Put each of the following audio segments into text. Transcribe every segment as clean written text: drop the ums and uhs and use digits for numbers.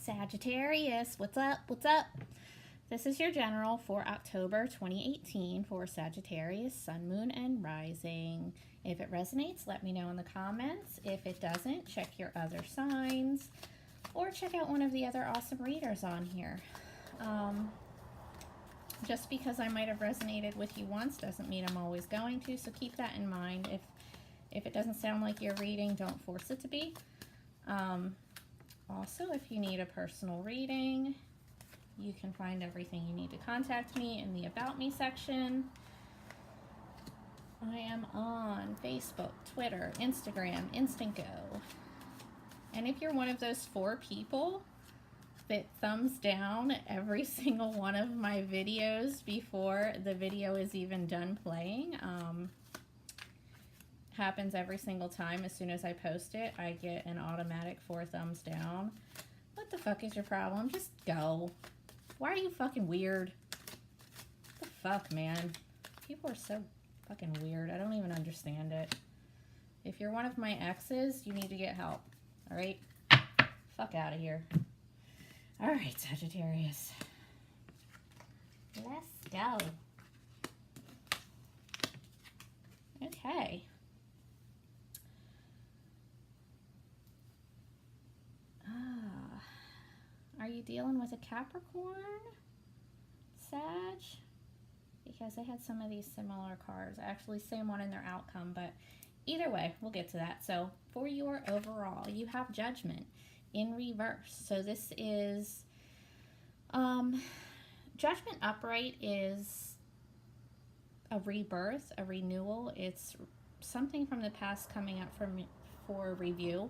Sagittarius, what's up? What's up? This is your general for October 2018 for Sagittarius, Sun, Moon, and Rising. If it resonates, let me know in the comments. If it doesn't, check your other signs or check out one of the other awesome readers on here. Just because I might have resonated with you once doesn't mean I'm always going to, so keep that in mind. If it doesn't sound like you're reading, don't force it to be. Also, if you need a personal reading, you can find everything you need to contact me in the About Me section. I am on Facebook, Twitter, Instagram, Instant Go. And if you're one of those 4 people that thumbs down every single one of my videos before the video is even done playing, happens every single time. As soon as I post it, I get an automatic 4 thumbs down. What the fuck is your problem? Just go. Why are you fucking weird? What the fuck, man? People are so fucking weird. I don't even understand it. If you're one of my exes, you need to get help. Alright? Fuck out of here. Alright, Sagittarius. Let's go. Okay. Are you dealing with a Capricorn, Sag? Because they had some of these similar cards. Actually, same one in their outcome, but either way, we'll get to that. So for your overall, you have Judgment in reverse. So this is, Judgment upright is a rebirth, a renewal. It's something from the past coming up for review.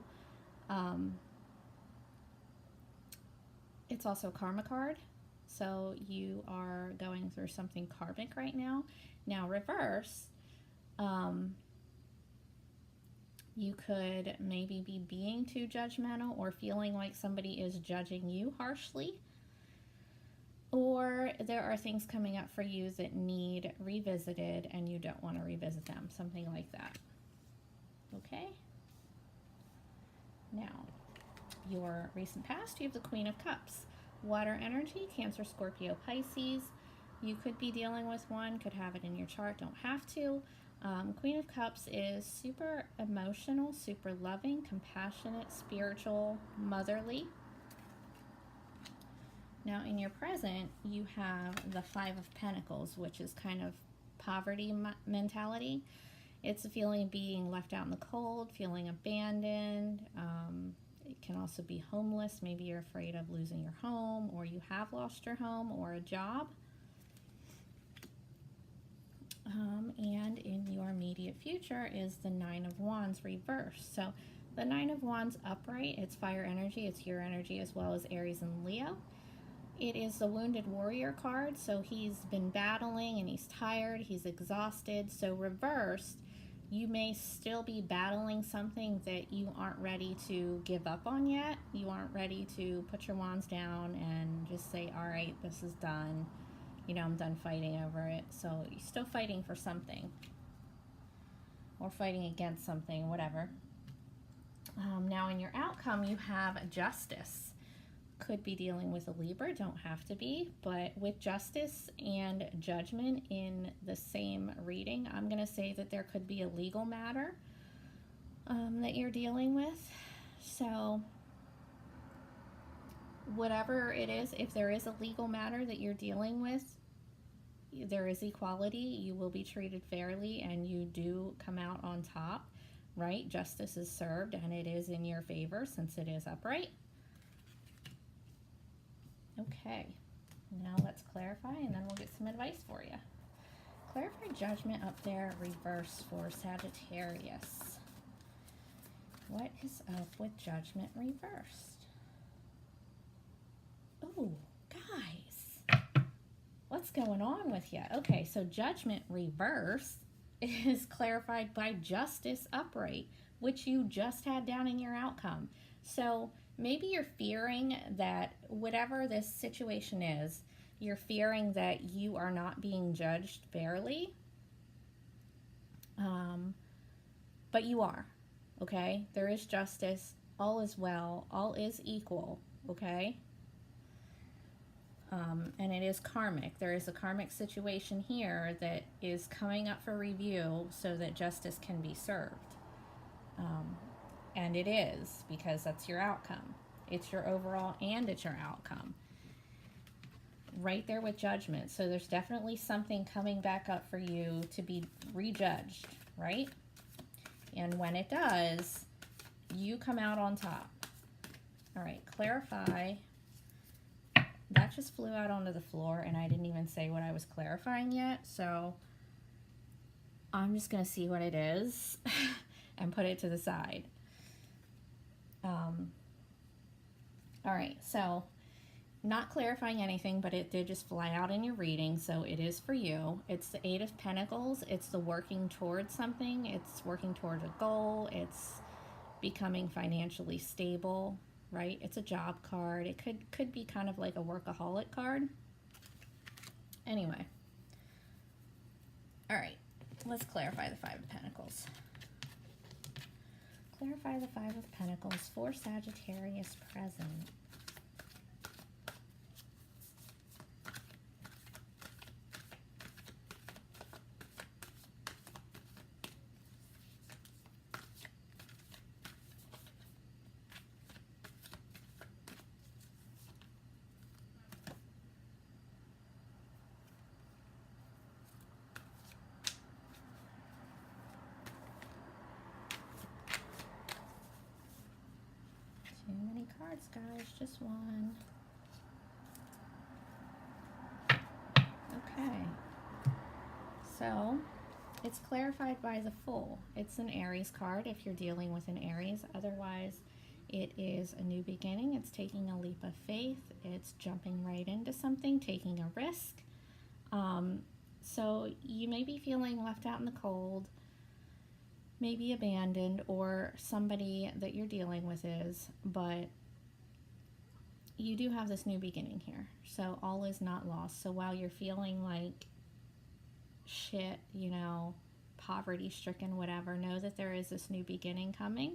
It's also a karma card, so you are going through something karmic right now. Now, reverse, you could maybe be being too judgmental or feeling like somebody is judging you harshly. Or there are things coming up for you that need revisited and you don't want to revisit them, something like that. Okay? Now, your recent past, you have the Queen of Cups. Water energy, Cancer, Scorpio, Pisces. You could be dealing with one, could have it in your chart, don't have to. Queen of Cups is super emotional, super loving, compassionate, spiritual, motherly. Now in your present, you have the 5 of Pentacles, which is kind of poverty mentality. It's a feeling of being left out in the cold, feeling abandoned. It can also be homeless. Maybe you're afraid of losing your home, or you have lost your home or a job. And in your immediate future is the 9 of Wands reversed. So the 9 of Wands upright, it's fire energy, it's your energy as well as Aries and Leo. It is the Wounded Warrior card, so he's been battling and he's tired, he's exhausted. So reversed, you may still be battling something that you aren't ready to give up on yet. You aren't ready to put your wands down and just say, all right, this is done. You know, I'm done fighting over it. So you're still fighting for something. Or fighting against something, whatever. Now in your outcome, you have Justice. Could be dealing with a Libra, don't have to be, but with Justice and Judgment in the same reading, I'm going to say that there could be a legal matter that you're dealing with. So whatever it is, if there is a legal matter that you're dealing with, there is equality, you will be treated fairly, and you do come out on top, right? Justice is served, and it is in your favor since it is upright. Okay, now let's clarify and then we'll get some advice for you. Clarify Judgment up there, reverse for Sagittarius. What is up with Judgment reversed? Oh, guys, what's going on with you? Okay, so Judgment reverse is clarified by Justice upright, which you just had down in your outcome. So maybe you're fearing that whatever this situation is, you're fearing that you are not being judged fairly. But you are, okay? There is justice. all is well, all is equal, okay? And it is karmic. There is a karmic situation here that is coming up for review so that justice can be served. And it is, because that's your outcome. It's your overall and it's your outcome. Right there with judgment. So there's definitely something coming back up for you to be rejudged, right? And when it does, you come out on top. All right, clarify. That just flew out onto the floor and I didn't even say what I was clarifying yet. So I'm just going to see what it is and put it to the side. All right, so not clarifying anything, but it did just fly out in your reading, so it is for you. It's the Eight of Pentacles. It's the working towards something. It's working towards a goal. It's becoming financially stable, right? It's a job card. It could be kind of like a workaholic card. Anyway. All right, let's clarify the Five of Pentacles. Clarify the Five of Pentacles for Sagittarius present. Too many cards, guys. Just one. Okay. So, it's clarified by the Fool. It's an Aries card if you're dealing with an Aries. Otherwise, it is a new beginning. It's taking a leap of faith. It's jumping right into something, taking a risk. So, you may be feeling left out in the cold, maybe abandoned, or somebody that you're dealing with is, but you do have this new beginning here. So all is not lost. So while you're feeling like shit, you know, poverty stricken, whatever, know that there is this new beginning coming.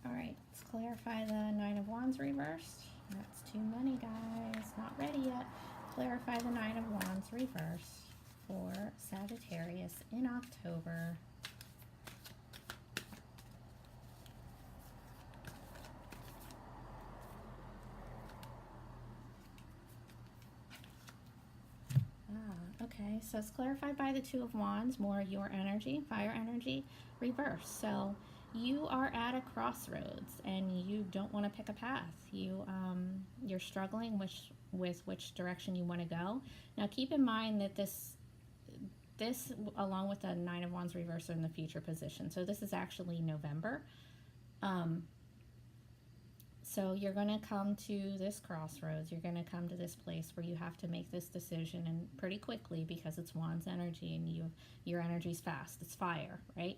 All right, let's clarify the Nine of Wands reversed. That's too many, guys. Not ready yet. Clarify the Nine of Wands reversed for Sagittarius in October. Okay, so it's clarified by the Two of Wands, more your energy, fire energy, reverse. So you are at a crossroads and you don't want to pick a path. You're struggling with which direction you want to go. Now keep in mind that this along with the Nine of Wands reverse are in the future position. So this is actually November. So you're going to come to this crossroads. You're going to come to this place where you have to make this decision, and pretty quickly, because it's Wands energy and your energy's fast. It's fire, right?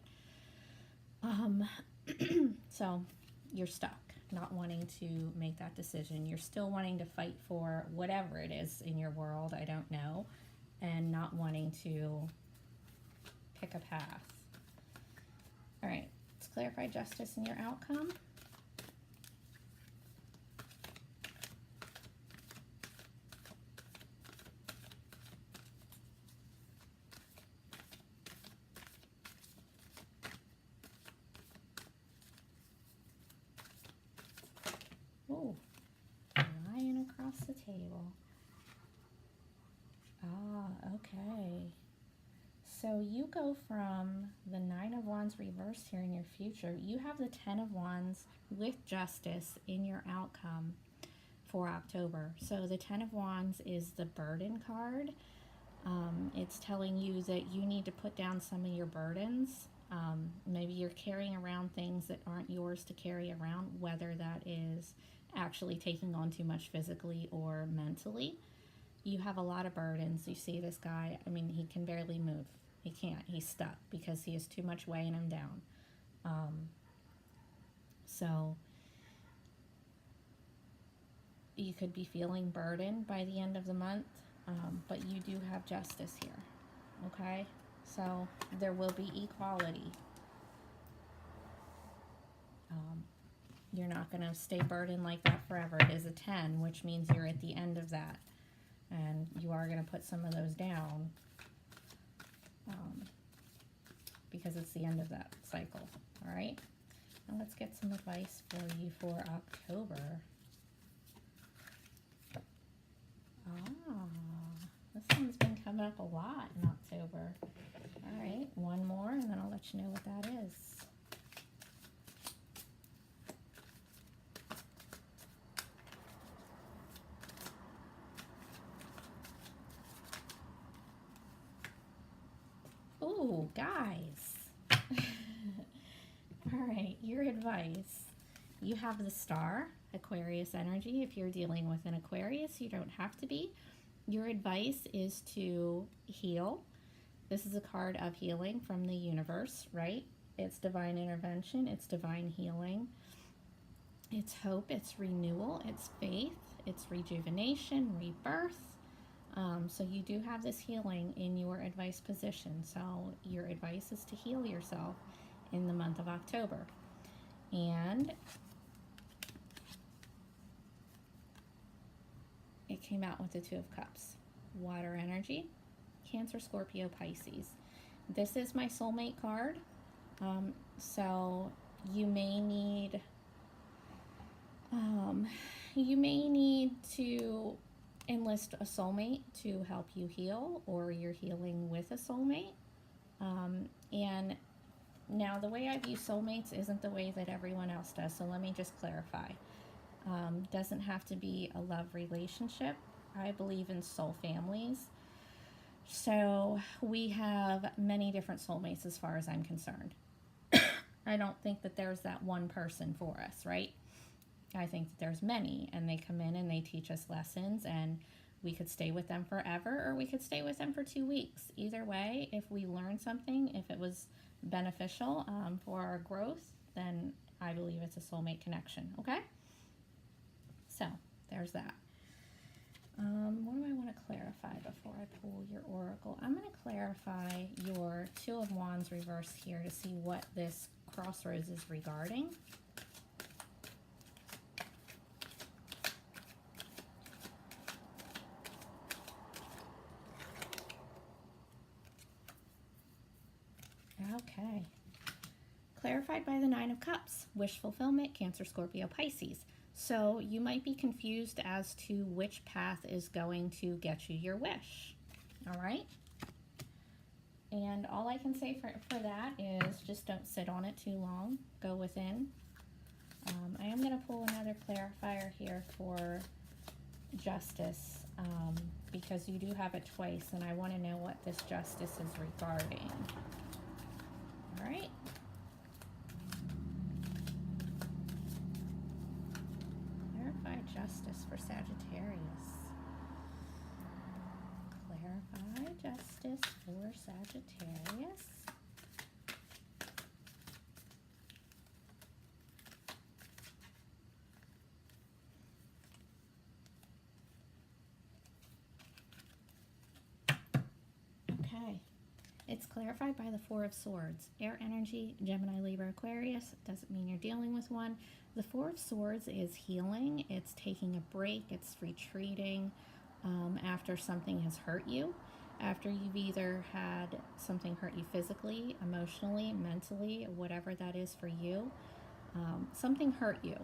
So you're stuck, not wanting to make that decision. You're still wanting to fight for whatever it is in your world, I don't know, and not wanting to pick a path. All right, let's clarify justice in your outcome. Oh, lying across the table. Ah, okay. So you go from the Nine of Wands reversed here in your future. You have the Ten of Wands with justice in your outcome for October. So the Ten of Wands is the burden card. It's telling you that you need to put down some of your burdens. Maybe you're carrying around things that aren't yours to carry around, whether that is actually taking on too much physically or mentally. You have a lot of burdens. You see this guy, I mean, he can barely move. He can't. He's stuck because he has too much weighing him down. So you could be feeling burdened by the end of the month, but you do have justice here, okay? So there will be equality. You're not going to stay burdened like that forever. It is a 10, which means you're at the end of that. And you are going to put some of those down because it's the end of that cycle. All right? Now let's get some advice for you for October. This one's been coming up a lot in October. All right, one more, and then I'll let you know what that is. Ooh, guys. All right, your advice. You have the star, Aquarius energy. If you're dealing with an Aquarius, you don't have to be. Your advice is to heal. This is a card of healing from the universe, right? It's divine intervention. It's divine healing. It's hope. It's renewal. It's faith. It's rejuvenation, rebirth. So you do have this healing in your advice position. So your advice is to heal yourself in the month of October. And it came out with the Two of Cups. Water energy, Cancer, Scorpio, Pisces. This is my soulmate card. So you may need to enlist a soulmate to help you heal, or you're healing with a soulmate. And now the way I view soulmates isn't the way that everyone else does. So let me just clarify. Doesn't have to be a love relationship. I believe in soul families. So we have many different soulmates as far as I'm concerned. I don't think that there's that one person for us, right? I think that there's many, and they come in and they teach us lessons, and we could stay with them forever, or we could stay with them for 2 weeks. Either way, if we learn something, if it was beneficial for our growth, then I believe it's a soulmate connection, okay? So, there's that. What do I want to clarify before I pull your oracle? I'm going to clarify your Two of Wands reverse here to see what this crossroads is regarding. Okay. Clarified by the Nine of Cups. Wish fulfillment, Cancer, Scorpio, Pisces. So you might be confused as to which path is going to get you your wish. All right? And all I can say for that is just don't sit on it too long. Go within. I am going to pull another clarifier here for justice because you do have it twice, and I want to know what this justice is regarding. All right? Justice for Sagittarius. Clarify justice for Sagittarius. Okay. It's clarified by the Four of Swords. Air energy, Gemini, Libra, Aquarius. Doesn't mean you're dealing with one. The Four of Swords is healing. It's taking a break. It's retreating after something has hurt you. After you've either had something hurt you physically, emotionally, mentally, whatever that is for you. Something hurt you,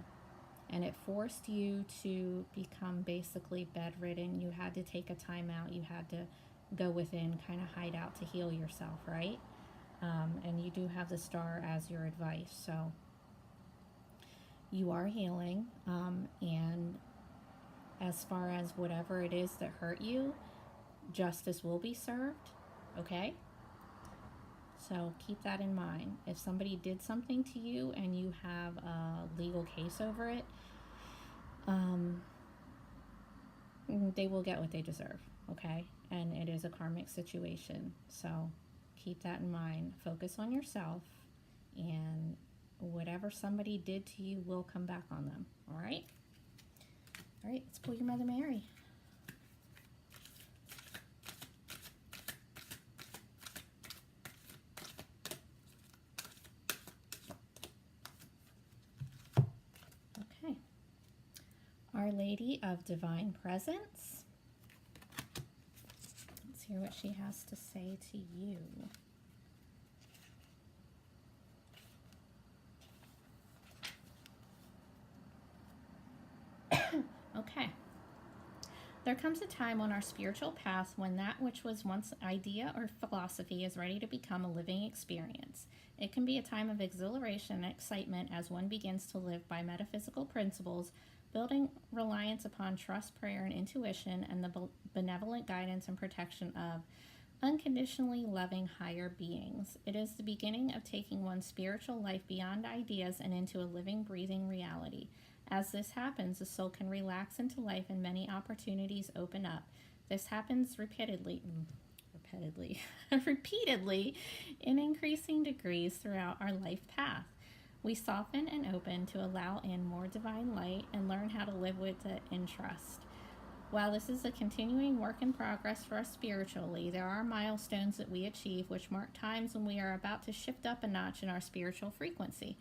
and it forced you to become basically bedridden. You had to take a time out. You had to go within, kind of hide out to heal yourself, right? And you do have the star as your advice. So you are healing, and as far as whatever it is that hurt you, justice will be served, okay? So keep that in mind. If somebody did something to you and you have a legal case over it, they will get what they deserve, okay? And it is a karmic situation. So keep that in mind. Focus on yourself, and whatever somebody did to you will come back on them. All right? All right, let's pull your Mother Mary. Our Lady of Divine Presence. Let's hear what she has to say to you. Okay. There comes a time on our spiritual path when that which was once an idea or philosophy is ready to become a living experience. It can be a time of exhilaration and excitement as one begins to live by metaphysical principles, building reliance upon trust, prayer, and intuition, and the benevolent guidance and protection of unconditionally loving higher beings. It is the beginning of taking one's spiritual life beyond ideas and into a living, breathing reality. As this happens, the soul can relax into life and many opportunities open up. This happens repeatedly in increasing degrees throughout our life path. We soften and open to allow in more divine light and learn how to live with it in trust. While this is a continuing work in progress for us spiritually, there are milestones that we achieve which mark times when we are about to shift up a notch in our spiritual frequency.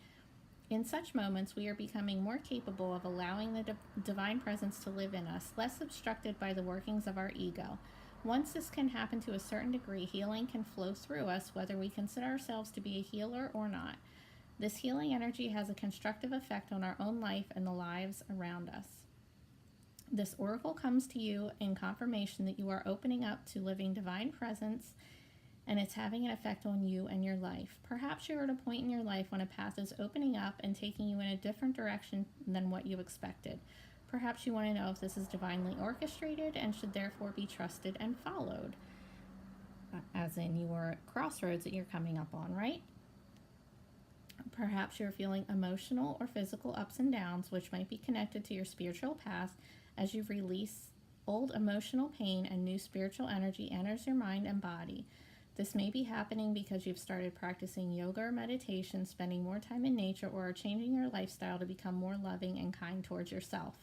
In such moments, we are becoming more capable of allowing the divine presence to live in us, less obstructed by the workings of our ego. Once this can happen to a certain degree, healing can flow through us, whether we consider ourselves to be a healer or not. This healing energy has a constructive effect on our own life and the lives around us. This oracle comes to you in confirmation that you are opening up to living divine presence, and it's having an effect on you and your life. Perhaps you're at a point in your life when a path is opening up and taking you in a different direction than what you expected. Perhaps you want to know if this is divinely orchestrated and should therefore be trusted and followed. As in, you are at crossroads that you're coming up on, right? Perhaps you're feeling emotional or physical ups and downs, which might be connected to your spiritual path as you release old emotional pain and new spiritual energy enters your mind and body. This may be happening because you've started practicing yoga or meditation, spending more time in nature, or are changing your lifestyle to become more loving and kind towards yourself.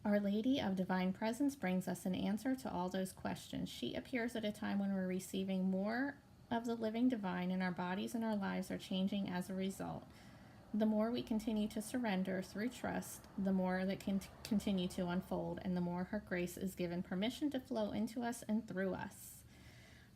Our Lady of Divine Presence brings us an answer to all those questions. She appears at a time when we're receiving more of the living divine, and our bodies and our lives are changing as a result. The more we continue to surrender through trust, the more that can continue to unfold, and the more her grace is given permission to flow into us and through us.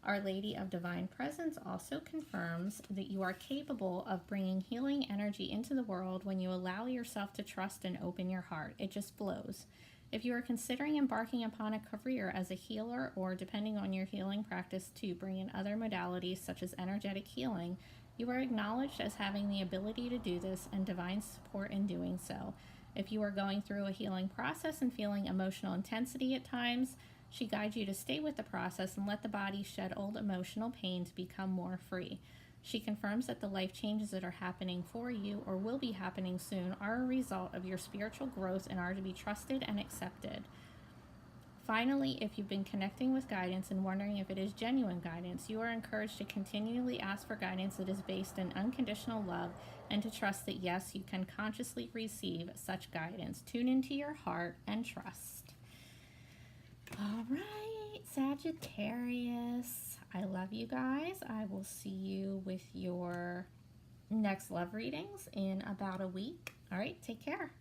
Our Lady of Divine Presence also confirms that you are capable of bringing healing energy into the world when you allow yourself to trust and open your heart. It just flows. If you are considering embarking upon a career as a healer, or depending on your healing practice to bring in other modalities such as energetic healing, you are acknowledged as having the ability to do this and divine support in doing so. If you are going through a healing process and feeling emotional intensity at times, she guides you to stay with the process and let the body shed old emotional pain to become more free. She confirms that the life changes that are happening for you or will be happening soon are a result of your spiritual growth and are to be trusted and accepted. Finally, if you've been connecting with guidance and wondering if it is genuine guidance, you are encouraged to continually ask for guidance that is based in unconditional love and to trust that yes, you can consciously receive such guidance. Tune into your heart and trust. All right, Sagittarius, I love you guys. I will see you with your next love readings in about a week. All right, take care.